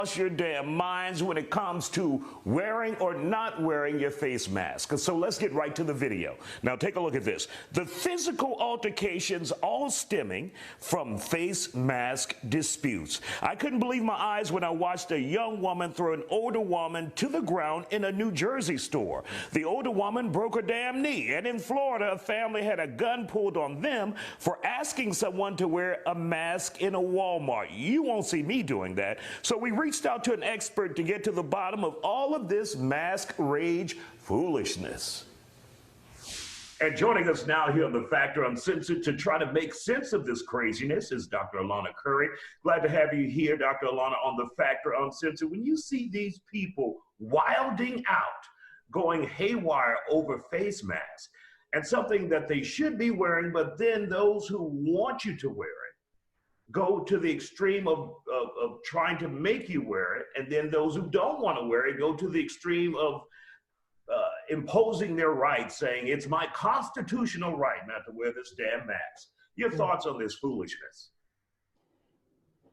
Your damn minds when it comes to wearing or not wearing your face mask. So let's get right to the video. Now take a look at this. The physical altercations all stemming from face mask disputes. I couldn't believe my eyes when I watched a young woman throw an older woman to the ground in a New Jersey store. The older woman broke her damn knee, and in Florida, a family had a gun pulled on them for asking someone to wear a mask in a Walmart. You won't see me doing that. So we reached out to an expert to get to the bottom of all of this mask rage foolishness. And joining us now here on The Factor Uncensored to try to make sense of this craziness is Dr. Alauna Curry. Glad to have you here, Dr. Alauna, on The Factor Uncensored. When you see these people wilding out, going haywire over face masks, and something that they should be wearing, but then those who want you to wear it go to the extreme of trying to make you wear it, and then those who don't want to wear it go to the extreme of imposing their rights, saying it's my constitutional right not to wear this damn mask. Your thoughts on this foolishness?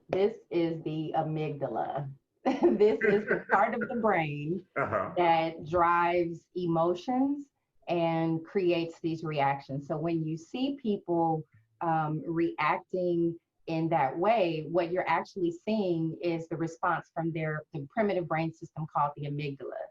This is the amygdala. This is the part of the brain that drives emotions and creates these reactions. So when you see people reacting in that way, what you're actually seeing is the response from the primitive brain system called the amygdala.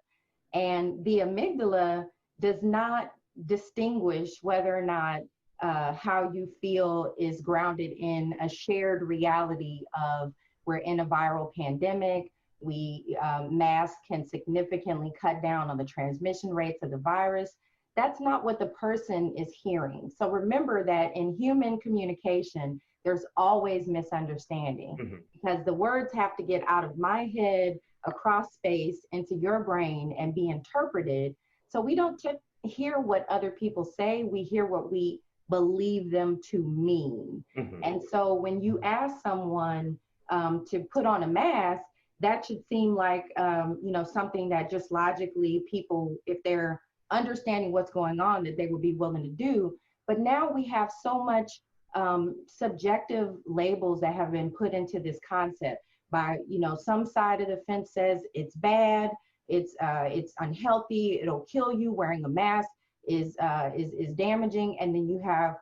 And the amygdala does not distinguish whether or not how you feel is grounded in a shared reality of we're in a viral pandemic, masks can significantly cut down on the transmission rates of the virus. That's not what the person is hearing. So remember that in human communication, there's always misunderstanding because the words have to get out of my head, across space, into your brain and be interpreted. So we don't hear what other people say, we hear what we believe them to mean. And so when you ask someone to put on a mask, that should seem like something that just logically people, if they're understanding what's going on, that they would be willing to do. But now we have so much subjective labels that have been put into this concept by, some side of the fence says it's bad, it's unhealthy, it'll kill you, wearing a mask is damaging. And then you have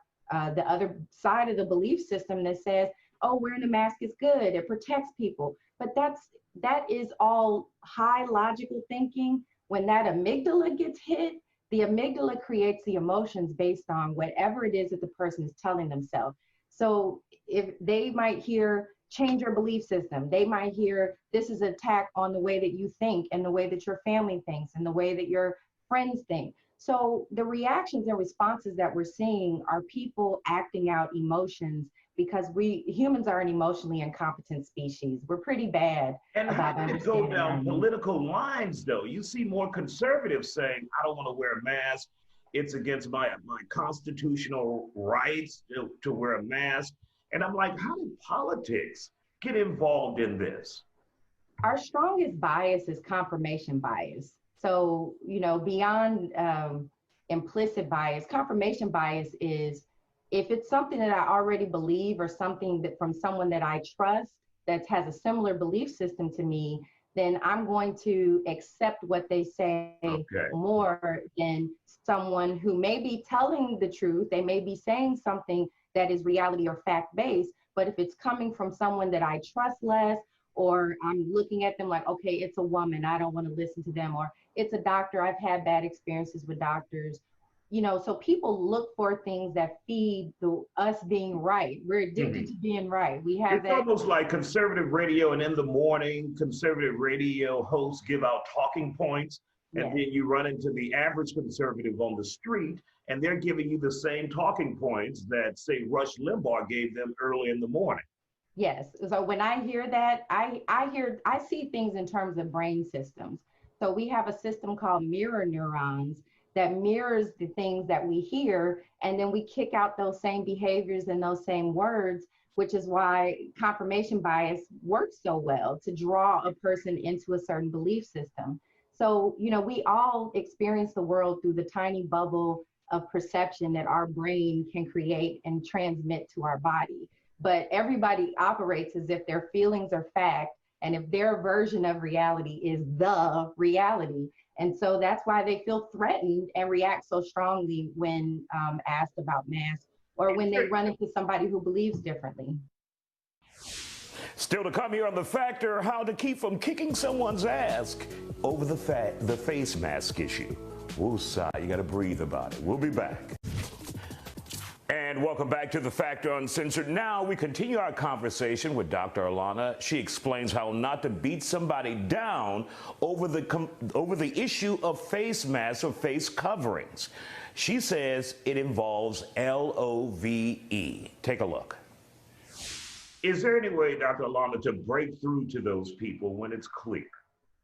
the other side of the belief system that says, oh, wearing a mask is good, it protects people. But that is all high logical thinking. When that amygdala gets hit, the amygdala creates the emotions based on whatever it is that the person is telling themselves. So if they might hear change your belief system, they might hear this is an attack on the way that you think and the way that your family thinks and the way that your friends think. So the reactions and responses that we're seeing are people acting out emotions because humans are an emotionally incompetent species. We're pretty bad. And how did it go down political lines, though? You see more conservatives saying, I don't want to wear a mask. It's against my constitutional rights to wear a mask. And I'm like, how did politics get involved in this? Our strongest bias is confirmation bias. So, beyond implicit bias, confirmation bias is if it's something that I already believe or something that from someone that I trust that has a similar belief system to me, then I'm going to accept what they say more than someone who may be telling the truth. They may be saying something that is reality or fact-based, but if it's coming from someone that I trust less, or I'm looking at them like, okay, it's a woman, I don't want to listen to them, or it's a doctor, I've had bad experiences with doctors. So people look for things that feed us being right. We're addicted to being right. We have it's almost like conservative radio, and in the morning, conservative radio hosts give out talking points, and then you run into the average conservative on the street, and they're giving you the same talking points that, say, Rush Limbaugh gave them early in the morning. Yes. So when I hear that, I see things in terms of brain systems. So we have a system called mirror neurons that mirrors the things that we hear, and then we kick out those same behaviors and those same words, which is why confirmation bias works so well to draw a person into a certain belief system. So, we all experience the world through the tiny bubble of perception that our brain can create and transmit to our body. But everybody operates as if their feelings are fact And if their version of reality is the reality, and so that's why they feel threatened and react so strongly when asked about masks or when they run into somebody who believes differently. Still to come here on The Factor, how to keep from kicking someone's ass over the face mask issue. Woosah, you got to breathe about it. We'll be back. And welcome back to The Factor Uncensored. Now we continue our conversation with Dr. Alauna. She explains how not to beat somebody down over the issue of face masks or face coverings. She says it involves LOVE. Take a look. Is there any way, Dr. Alauna, to break through to those people when it's clear?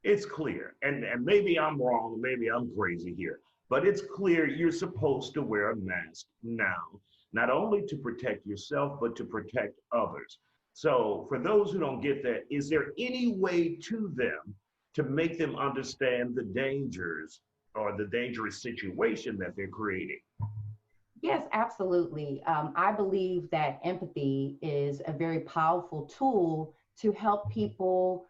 It's clear, and maybe I'm wrong, maybe I'm crazy here, but it's clear you're supposed to wear a mask now, not only to protect yourself, but to protect others. So for those who don't get that, is there any way to them to make them understand the dangers or the dangerous situation that they're creating? Yes, absolutely. I believe that empathy is a very powerful tool to help people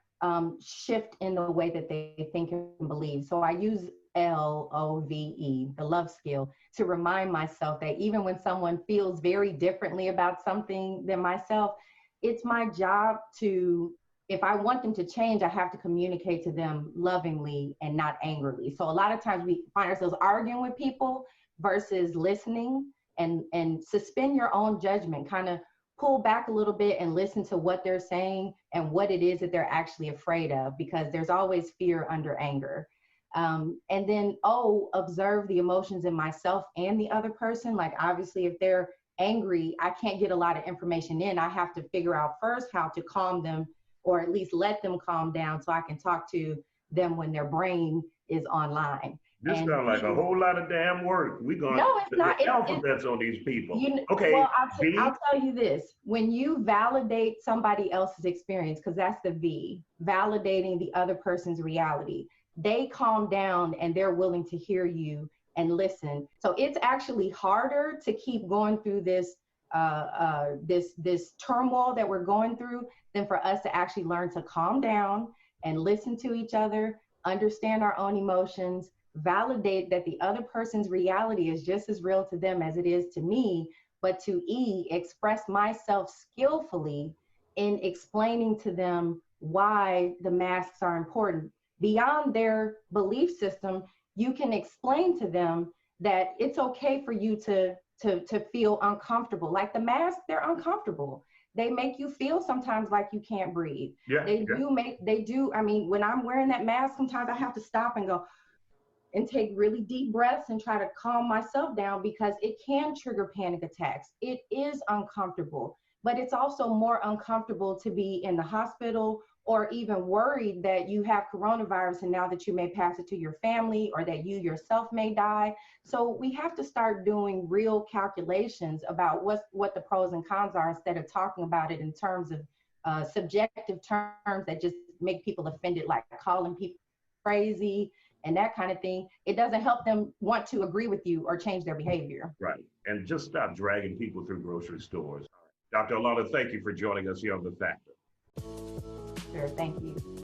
shift in the way that they think and believe. So I use LOVE, the love skill, to remind myself that even when someone feels very differently about something than myself, it's my job to, if I want them to change, I have to communicate to them lovingly and not angrily. So a lot of times we find ourselves arguing with people versus listening, and suspend your own judgment, kind of pull back a little bit and listen to what they're saying and what it is that they're actually afraid of, because there's always fear under anger. And then, observe the emotions in myself and the other person. Like, obviously, if they're angry, I can't get a lot of information in. I have to figure out first how to calm them, or at least let them calm down so I can talk to them when their brain is online. This sounds like a whole lot of damn work. We're going no, it's not. the alphabets on these people. Okay. Well, I'll tell you this. When you validate somebody else's experience, because that's the V, validating the other person's reality, they calm down and they're willing to hear you and listen. So it's actually harder to keep going through this this turmoil that we're going through than for us to actually learn to calm down and listen to each other, understand our own emotions, validate that the other person's reality is just as real to them as it is to me, but to express myself skillfully in explaining to them why the masks are important. Beyond their belief system, you can explain to them that it's okay for you to feel uncomfortable. Like the masks, they're uncomfortable. They make you feel sometimes like you can't breathe. They do. I mean, when I'm wearing that mask, sometimes I have to stop and go, and take really deep breaths and try to calm myself down, because it can trigger panic attacks. It is uncomfortable, but it's also more uncomfortable to be in the hospital or even worried that you have coronavirus and now that you may pass it to your family or that you yourself may die. So we have to start doing real calculations about what the pros and cons are, instead of talking about it in terms of subjective terms that just make people offended, like calling people crazy and that kind of thing. It doesn't help them want to agree with you or change their behavior. Right. And just stop dragging people through grocery stores. Dr. Alauna, thank you for joining us here on The Factor. Sure, thank you.